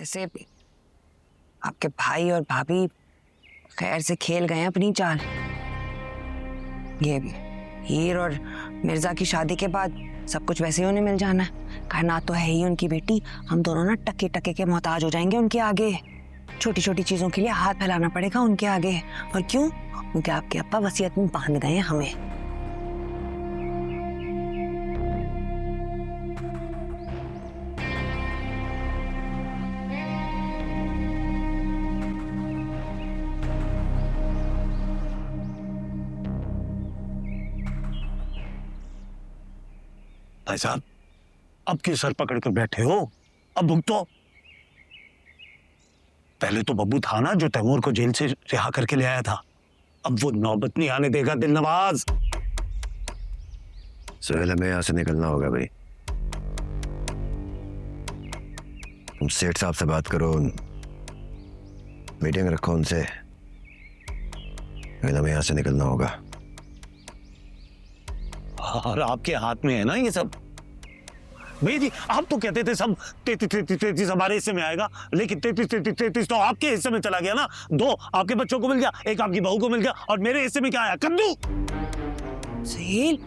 वैसे आपके भाई और भाभी खैर से खेल गए हैं अपनी चाल। ये भी हीर और मिर्जा की शादी के बाद सब कुछ वैसे ही उन्हें मिल जाना है। कायनात तो है ही उनकी बेटी, हम दोनों ना टके टके के मोहताज हो जाएंगे उनके आगे। छोटी छोटी चीजों के लिए हाथ फैलाना पड़ेगा उनके आगे। और क्यों? क्योंकि आपके अप्पा वसीयत में बांध गए हैं हमें। भाई साहब, अब क्यों सर पकड़ कर बैठे हो? अब भुगतो। पहले तो बब्बू था ना जो तैमूर को जेल से रिहा करके ले आया था। अब वो नौबत नहीं आने देगा दिलनवाज। सोहेल, हमें यहां से निकलना होगा भाई। तुम सेठ साहब से बात करो, मीटिंग रखो उनसे, लेकिन हमें यहां से निकलना होगा। और आपके हाथ में है ना ये सब। भैया जी, आप तो कहते थे सब 33 हमारे हिस्से में आएगा, लेकिन 33 तो आपके हिस्से में चला गया ना। 2 आपके बच्चों को मिल गया, 1 आपकी बहू को मिल गया, और मेरे हिस्से में क्या आया? कद्दू। सुहेल,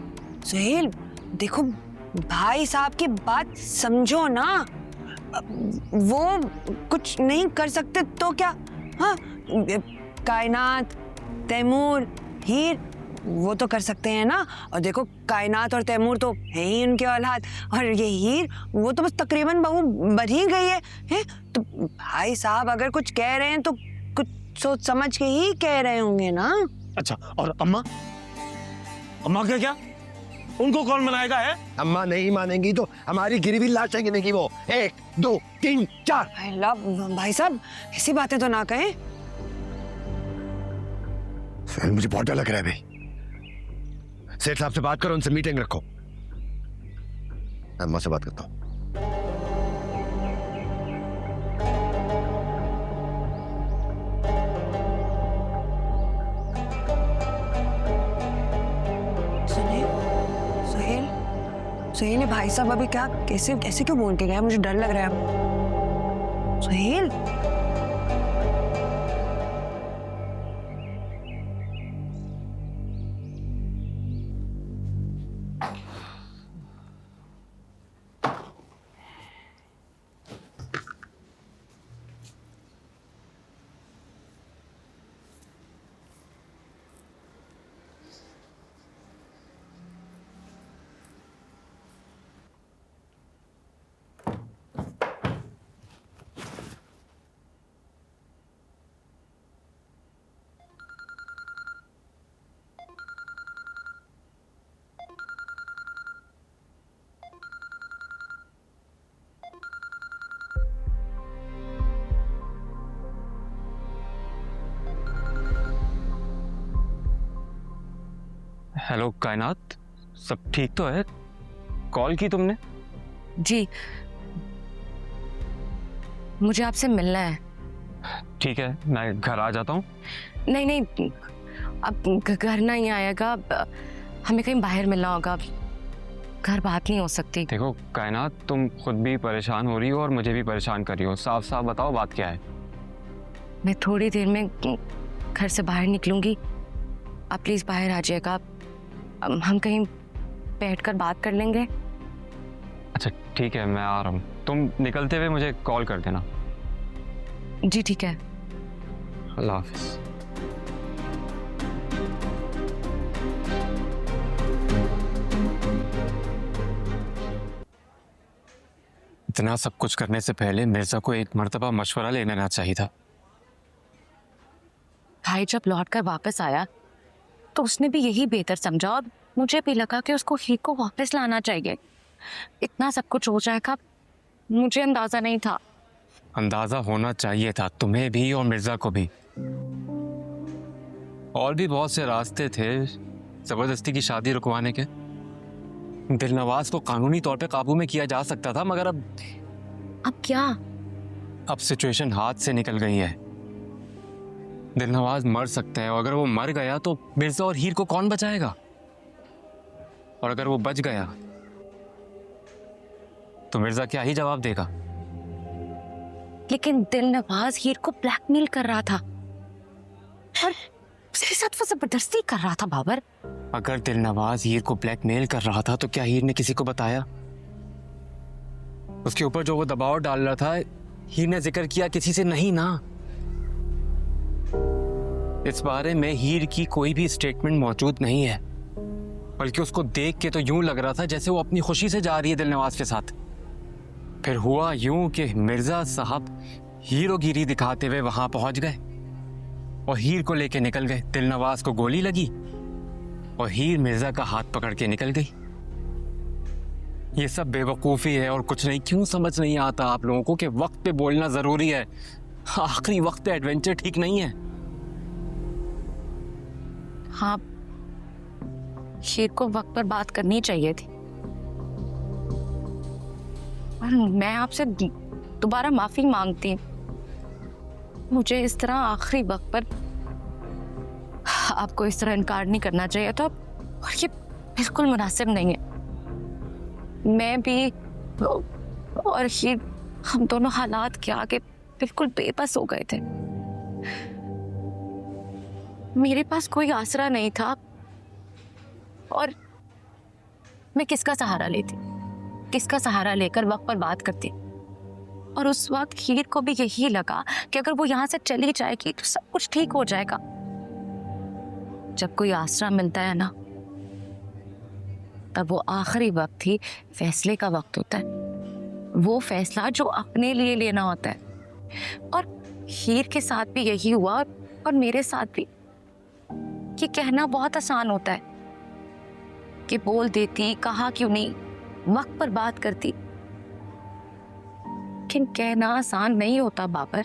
सुहेल, देखो भाई साहब की बात समझो ना। वो कुछ नहीं कर सकते तो क्या? हाँ, कायनात, तैमूर, हीर वो तो कर सकते हैं ना। और देखो कायनात और तैमूर तो है ही उनके औलाद, और ये हीर वो तो बस तकरीबन बहू बन ही गई है? तो भाई साहब अगर कुछ कह रहे हैं तो कुछ सोच समझ के ही कह रहे होंगे ना। अच्छा, और अम्मा? अम्मा का क्या? उनको कौन मनाएगा है? अम्मा नहीं मानेंगी तो हमारी गिरी हुई लाशें गिनेगी वो। 1 2 3 4। भाई साहब ऐसी बातें तो ना कहें। सोहेल, मुझे बहुत डर लग रहा है भाई। सेठ साहब से बात करो, उनसे मीटिंग रखो। अम्मा से बात करता हूँ। सुहेल, भाई साहब अभी क्या कैसे कैसे क्यों बोल के गया? मुझे डर लग रहा है अब। सुहेल, हेलो कायनात, सब ठीक तो है? कॉल की तुमने? जी, मुझे आपसे मिलना है। ठीक है, मैं घर आ जाता हूँ। नहीं नहीं, अब घर नहीं आएगा, हमें कहीं बाहर मिलना होगा। घर बात नहीं हो सकती। देखो कायनात, तुम खुद भी परेशान हो रही हो और मुझे भी परेशान कर रही हो। साफ साफ बताओ बात क्या है? मैं थोड़ी देर में घर से बाहर निकलूंगी, आप प्लीज बाहर आ जाइएगा। हम कहीं बैठकर बात कर लेंगे। अच्छा ठीक है, मैं आ रहा हूँ। तुम निकलते हुए मुझे कॉल कर देना। जी ठीक है। अल्लाह हाफिज। इतना सब कुछ करने से पहले मिर्जा को एक मर्तबा मशवरा ले लेना चाहिए था। भाई जब लौट कर वापस आया तो उसने भी यही बेहतर समझा, और मुझे भी लगा कि उसको हीर को वापस लाना चाहिए। इतना सब कुछ हो जाएगा मुझे अंदाजा नहीं था। अंदाजा होना चाहिए था तुम्हें भी और मिर्जा को भी। और भी बहुत से रास्ते थे जबरदस्ती की शादी रुकवाने के। दिलनवाज को कानूनी तौर पे काबू में किया जा सकता था, मगर अब क्या? अब सिचुएशन हाथ से निकल गई है। दिलनवाज मर सकता है, और अगर वो मर गया तो मिर्जा और हीर को कौन बचाएगा? और अगर वो बच गया तो मिर्जा क्या ही जवाब देगा? लेकिन दिलनवाज हीर को ब्लैकमेल कर रहा था और उसके साथ वो जबरदस्ती कर रहा था बाबर। अगर दिलनवाज हीर को ब्लैकमेल कर रहा था तो क्या हीर ने किसी को बताया? उसके ऊपर जो वो दबाव डाल रहा था, हीर ने जिक्र किया किसी से नहीं ना। इस बारे में हीर की कोई भी स्टेटमेंट मौजूद नहीं है, बल्कि उसको देख के तो यूं लग रहा था जैसे वो अपनी खुशी से जा रही है दिलनवाज के साथ। फिर हुआ यूं कि मिर्जा साहब हीरोगिरी दिखाते हुए वहां पहुंच गए और हीर को लेके निकल गए। दिलनवाज को गोली लगी और हीर मिर्जा का हाथ पकड़ के निकल गई। ये सब बेवकूफ़ी है और कुछ नहीं। क्यों समझ नहीं आता आप लोगों को कि वक्त पे बोलना जरूरी है? आखिरी वक्त पे एडवेंचर ठीक नहीं है। हाँ, हीर को वक्त पर बात करनी चाहिए थी। और मैं आपसे दोबारा माफी मांगती हूँ। मुझे इस तरह आखिरी वक्त पर आपको इस तरह इनकार नहीं करना चाहिए था और ये बिल्कुल मुनासिब नहीं है। मैं भी और हीर, हम दोनों हालात के आगे बिल्कुल बेबस हो गए थे। मेरे पास कोई आसरा नहीं था और मैं किसका सहारा लेती, किसका सहारा लेकर वक्त पर बात करती। और उस वक्त हीर को भी यही लगा कि अगर वो यहाँ से चली जाएगी तो सब कुछ ठीक हो जाएगा। जब कोई आसरा मिलता है ना, तब वो आखिरी वक्त ही फैसले का वक्त होता है, वो फैसला जो अपने लिए लेना होता है। और हीर के साथ भी यही हुआ और मेरे साथ भी। ये कहना बहुत आसान होता है कि बोल देती, कहा क्यों नहीं, वक्त पर बात करती, लेकिन कहना आसान नहीं होता बाबर।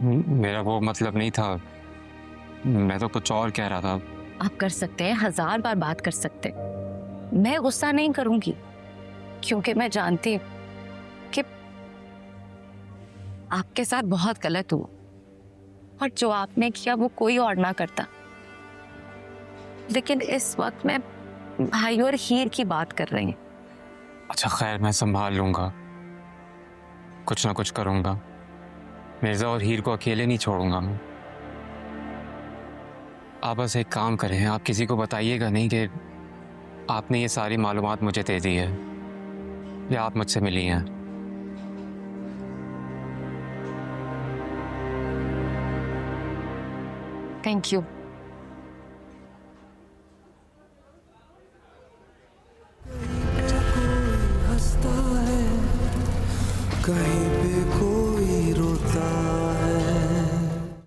मेरा वो मतलब नहीं था, मैं तो कुछ और कह रहा था। आप कर सकते हैं, 1000 बार बात कर सकते हैं। मैं गुस्सा नहीं करूंगी क्योंकि मैं जानती हूँ कि आपके साथ बहुत गलत हुआ और जो आपने किया वो कोई और ना करता। लेकिन इस वक्त मैं भाई और हीर की बात कर रही हूँ। अच्छा खैर, मैं संभाल लूंगा, कुछ ना कुछ करूंगा। मिर्जा और हीर को अकेले नहीं छोड़ूंगा मैं। आप बस एक काम करें, आप किसी को बताइएगा नहीं कि आपने ये सारी मालूमात मुझे दे दी है या आप मुझसे मिली हैं। Thank you. कहीं पे